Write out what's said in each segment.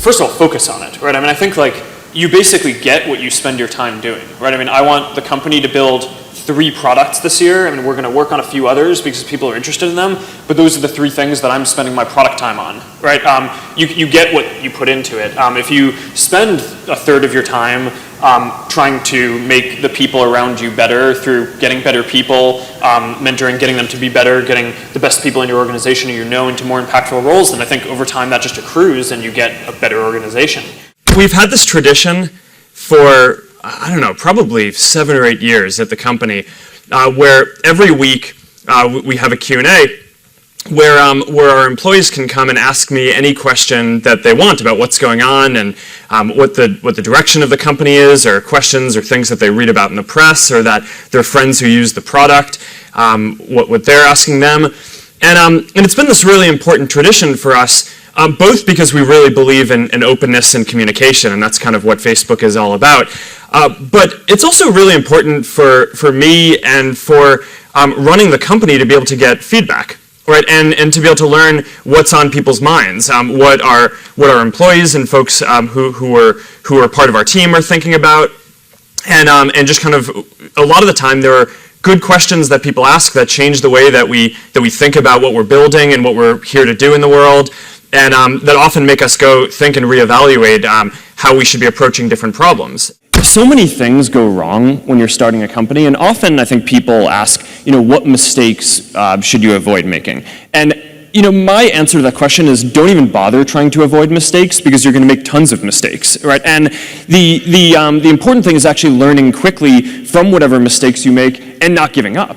first of all, focus on it, right? I mean, I think like you basically get what you spend your time doing, right? I mean, I want the company to build 3 products this year. I mean, we're going to work on a few others because people are interested in them, but those are the 3 things that I'm spending my product time on, right? You get what you put into it. If you spend a third of your time trying to make the people around you better through getting better people, mentoring, getting them to be better, getting the best people in your organization who you know into more impactful roles, then I think over time that just accrues and you get a better organization. We've had this tradition for, I don't know, probably 7 or 8 years at the company, where every week we have a Q&A where our employees can come and ask me any question that they want about what's going on and what the direction of the company is, or questions or things that they read about in the press, or that their friends who use the product, what they're asking them. And it's been this really important tradition for us, both because we really believe in openness and communication, and that's kind of what Facebook is all about. But it's also really important for me and for running the company to be able to get feedback, right? And to be able to learn what's on people's minds, what our employees and folks who are part of our team are thinking about, and just kind of a lot of the time there are good questions that people ask that change the way that we think about what we're building and what we're here to do in the world, and that often make us go think and reevaluate how we should be approaching different problems. So many things go wrong when you're starting a company, and often I think people ask, what mistakes should you avoid making? And my answer to that question is don't even bother trying to avoid mistakes, because you're going to make tons of mistakes, right? And the important thing is actually learning quickly from whatever mistakes you make and not giving up,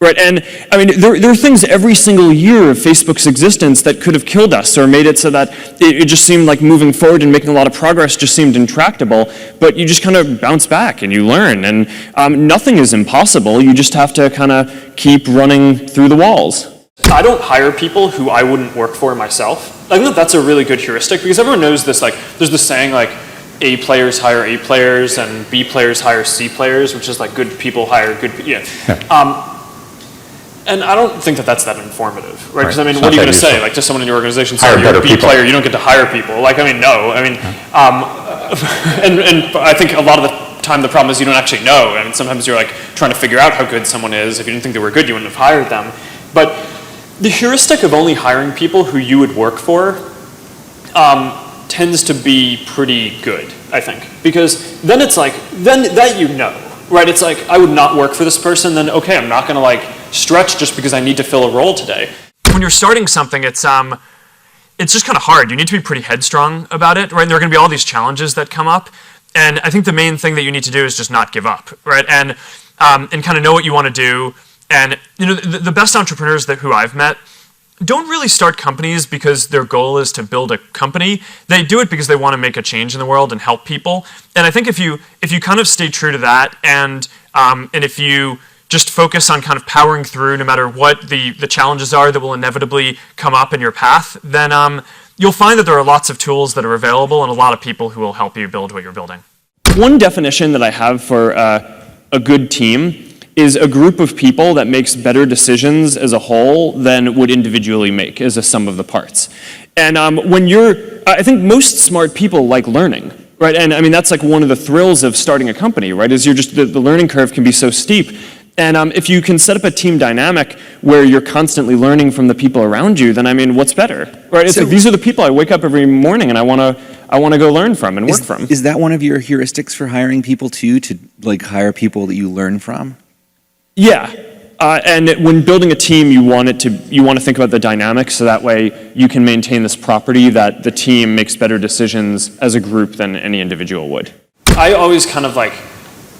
right? And I mean, there are things every single year of Facebook's existence that could have killed us or made it so that it just seemed like moving forward and making a lot of progress just seemed intractable, but you just kind of bounce back and you learn, and nothing is impossible. You just have to kind of keep running through the walls. I don't hire people who I wouldn't work for myself. I think that's a really good heuristic, because everyone knows this, like, there's this saying, like, A players hire A players and B players hire C players, which is like good people hire good people. Yeah. And I don't think that that's that informative, right? Because I mean, what are you going to say, like, to someone in your organization, sorry, you're a B player, you don't get to hire people? Like, I mean, no. I mean, and I think a lot of the time the problem is you don't actually know, and sometimes you're like trying to figure out how good someone is. If you didn't think they were good, you wouldn't have hired them. But the heuristic of only hiring people who you would work for tends to be pretty good, I think. Because then it's like, then that right? It's like, I would not work for this person, then okay, I'm not going to like stretch just because I need to fill a role today. When you're starting something, it's just kind of hard. You need to be pretty headstrong about it, right? And there are going to be all these challenges that come up. And I think the main thing that you need to do is just not give up, right? And kind of know what you want to do. And the best entrepreneurs who I've met don't really start companies because their goal is to build a company. They do it because they want to make a change in the world and help people. And I think if you kind of stay true to that, and if you just focus on kind of powering through no matter what the challenges are that will inevitably come up in your path, then you'll find that there are lots of tools that are available and a lot of people who will help you build what you're building. One definition that I have for a good team is a group of people that makes better decisions as a whole than would individually make as a sum of the parts. And I think most smart people like learning, right? And I mean, that's like one of the thrills of starting a company, right? Is the learning curve can be so steep. And if you can set up a team dynamic where you're constantly learning from the people around you, then I mean, what's better, right? It's like, these are the people I wake up every morning and I want to go learn from and work from. Is that one of your heuristics for hiring people too, to like hire people that you learn from? Yeah, and when building a team, you want to think about the dynamics, so that way you can maintain this property that the team makes better decisions as a group than any individual would. I always kind of I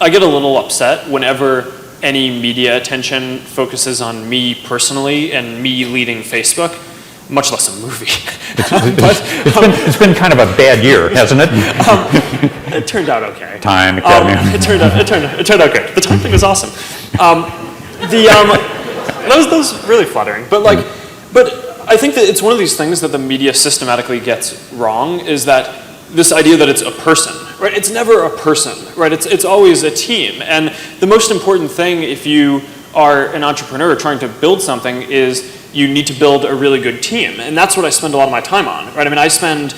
get a little upset whenever any media attention focuses on me personally and me leading Facebook, much less a movie. It's been kind of a bad year, hasn't it? It turned out okay. Time, Academy. It turned out good. The time thing was awesome. That was really flattering. But I think that it's one of these things that the media systematically gets wrong, is that this idea that it's a person, right? It's never a person, right? It's always a team. And the most important thing if you are an entrepreneur trying to build something is you need to build a really good team. And that's what I spend a lot of my time on, right? I mean, I spend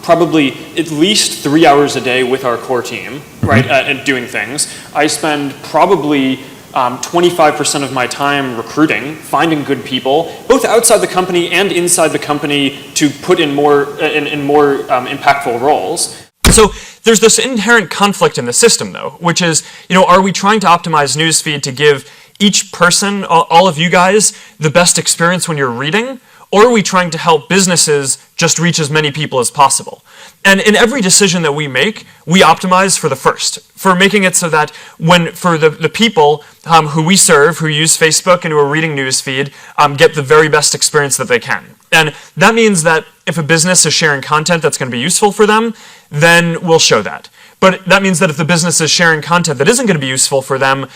probably at least 3 hours a day with our core team, right, and doing things. I spend probably 25% of my time recruiting, finding good people, both outside the company and inside the company to put in more impactful roles. So there's this inherent conflict in the system, though, which is, are we trying to optimize newsfeed to give each person, all of you guys, the best experience when you're reading? Or are we trying to help businesses just reach as many people as possible? And in every decision that we make, we optimize for the first, for making it so that for the people who we serve, who use Facebook and who are reading newsfeed, get the very best experience that they can. And that means that if a business is sharing content that's going to be useful for them, then we'll show that. But that means that if the business is sharing content that isn't going to be useful for them,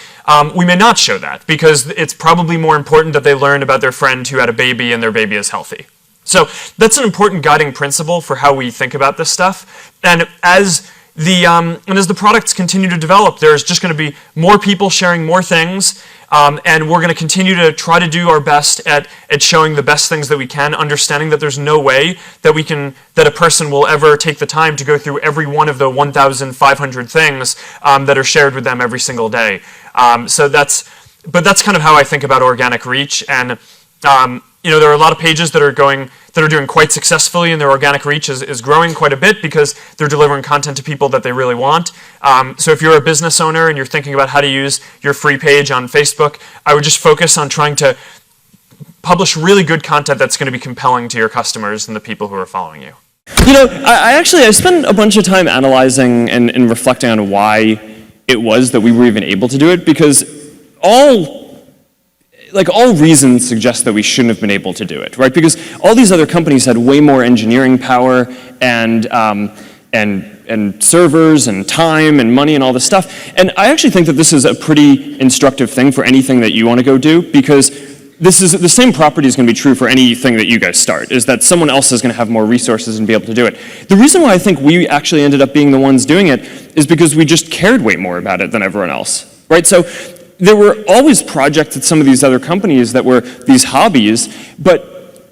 we may not show that, because it's probably more important that they learn about their friend who had a baby and their baby is healthy. So that's an important guiding principle for how we think about this stuff. And as the products continue to develop, there's just going to be more people sharing more things, and we're going to continue to try to do our best at showing the best things that we can, understanding that there's no way that a person will ever take the time to go through every one of the 1,500 things that are shared with them every single day. But that's kind of how I think about organic reach. And there are a lot of pages that are doing quite successfully, and their organic reach is growing quite a bit because they're delivering content to people that they really want. So if you're a business owner and you're thinking about how to use your free page on Facebook, I would just focus on trying to publish really good content that's going to be compelling to your customers and the people who are following you. I spent a bunch of time analyzing and reflecting on why it was that we were even able to do it, because all reasons suggest that we shouldn't have been able to do it, right? Because all these other companies had way more engineering power and servers and time and money and all this stuff. And I actually think that this is a pretty instructive thing for anything that you want to go do, because this is the same property is going to be true for anything that you guys start, is that someone else is going to have more resources and be able to do it. The reason why I think we actually ended up being the ones doing it is because we just cared way more about it than everyone else, right? So there were always projects at some of these other companies that were these hobbies, but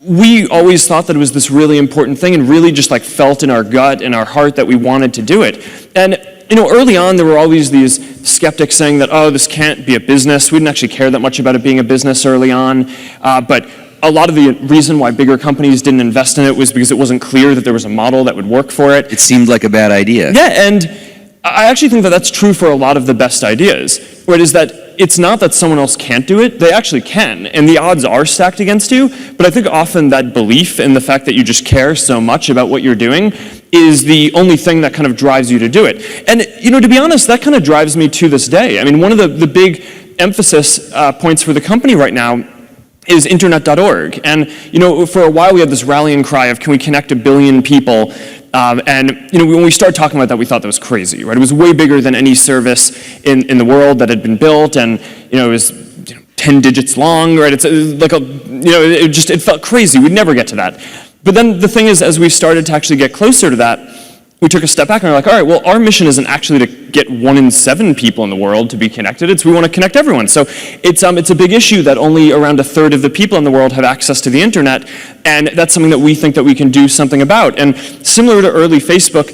we always thought that it was this really important thing and really just felt in our gut and our heart that we wanted to do it. And early on there were always these skeptics saying that, oh, this can't be a business. We didn't actually care that much about it being a business early on, but a lot of the reason why bigger companies didn't invest in it was because it wasn't clear that there was a model that would work for it. It seemed like a bad idea. Yeah, and I actually think that that's true for a lot of the best ideas, right? Is that it's not that someone else can't do it, they actually can, and the odds are stacked against you, but I think often that belief in the fact that you just care so much about what you're doing is the only thing that kind of drives you to do it. And, to be honest, that kind of drives me to this day. I mean, one of the big emphasis points for the company right now is internet.org. And, for a while we had this rallying cry of, can we connect 1 billion people? And when we started talking about that, we thought that was crazy, right? It was way bigger than any service in the world that had been built, and it was 10 digits long, right? It's it felt crazy. We'd never get to that. But then the thing is, as we started to actually get closer to that, we took a step back and we're like, all right, well, our mission isn't actually to get 1 in 7 people in the world to be connected. It's we want to connect everyone. So it's a big issue that only around 1/3 of the people in the world have access to the internet, and that's something that we think that we can do something about. And similar to early Facebook,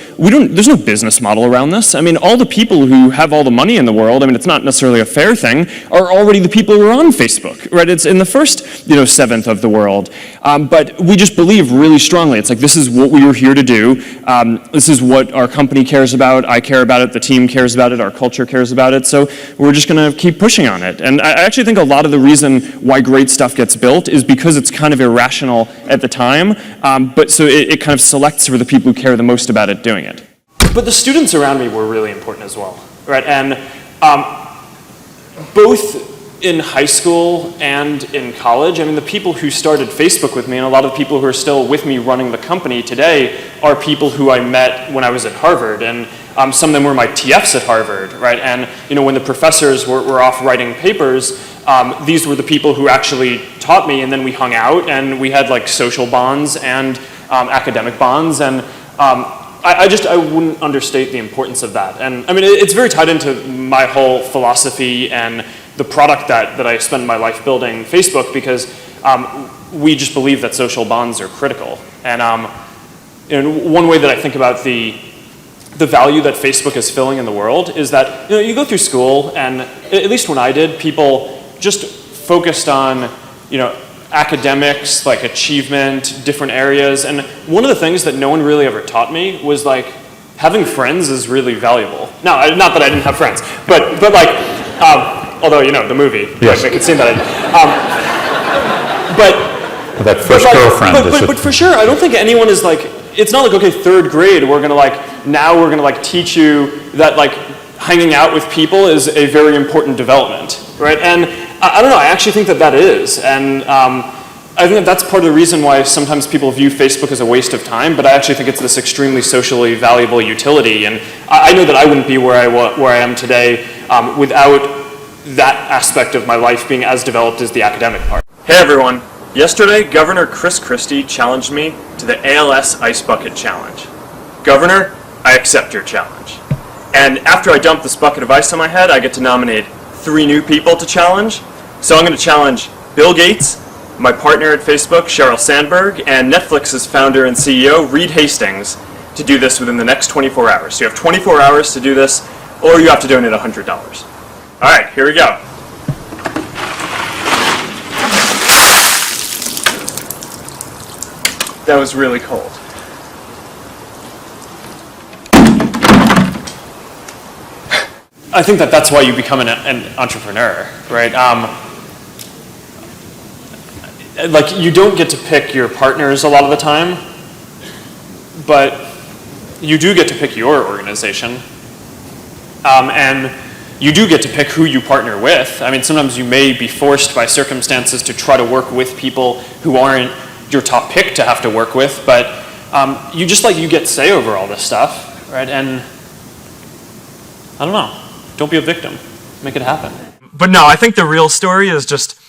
there's no business model around this. I mean, all the people who have all the money in the world, I mean, it's not necessarily a fair thing, are already the people who are on Facebook, right? It's in the first 1/7 of the world. But we just believe really strongly. It's like, this is what we were here to do. This is what our company cares about. I care about it. The team cares about it. Our culture cares about it. So we're just going to keep pushing on it. And I actually think a lot of the reason why great stuff gets built is because it's kind of irrational at the time. But so it kind of selects for the people who care the most about it doing it. But the students around me were really important as well, right? And both in high school and in college, I mean, the people who started Facebook with me and a lot of the people who are still with me running the company today are people who I met when I was at Harvard. And some of them were my TFs at Harvard, right? And when the professors were off writing papers, these were the people who actually taught me, and then we hung out and we had social bonds and academic bonds. And I wouldn't understate the importance of that. And I mean, it's very tied into my whole philosophy and the product that I spend my life building, Facebook, because we just believe that social bonds are critical. And one way that I think about the value that Facebook is filling in the world is that you go through school, and at least when I did, people just focused on academics, like achievement, different areas, and one of the things that no one really ever taught me was like having friends is really valuable. Now, not that I didn't have friends, but like, although the movie, yes, I could see that. But that first girlfriend. But for sure, I don't think anyone is like. It's not like, okay, third grade, we're gonna teach you that like hanging out with people is a very important development, right? And I don't know, I actually think that is, and I think that's part of the reason why sometimes people view Facebook as a waste of time, but I actually think it's this extremely socially valuable utility, and I know that I wouldn't be where I am today without that aspect of my life being as developed as the academic part. Hey everyone. Yesterday, Governor Chris Christie challenged me to the ALS Ice Bucket Challenge. Governor, I accept your challenge. And after I dump this bucket of ice on my head, I get to nominate 3 new people to challenge. So I'm going to challenge Bill Gates, my partner at Facebook, Sheryl Sandberg, and Netflix's founder and CEO, Reed Hastings, to do this within the next 24 hours. So you have 24 hours to do this, or you have to donate $100. All right, here we go. That was really cold. I think that's why you become an entrepreneur, right? Like, you don't get to pick your partners a lot of the time, but you do get to pick your organization. And you do get to pick who you partner with. I mean, sometimes you may be forced by circumstances to try to work with people who aren't your top pick to have to work with, but you get say over all this stuff, right? And I don't know, don't be a victim, make it happen. But no, I think the real story is just,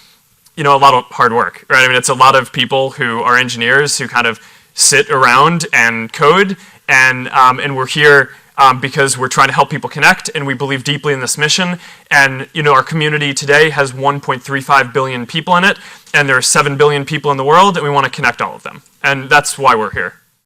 a lot of hard work, right? I mean, it's a lot of people who are engineers who kind of sit around and code, and we're here because we're trying to help people connect, and we believe deeply in this mission. And our community today has 1.35 billion people in it, and there are 7 billion people in the world, and we want to connect all of them. And that's why we're here.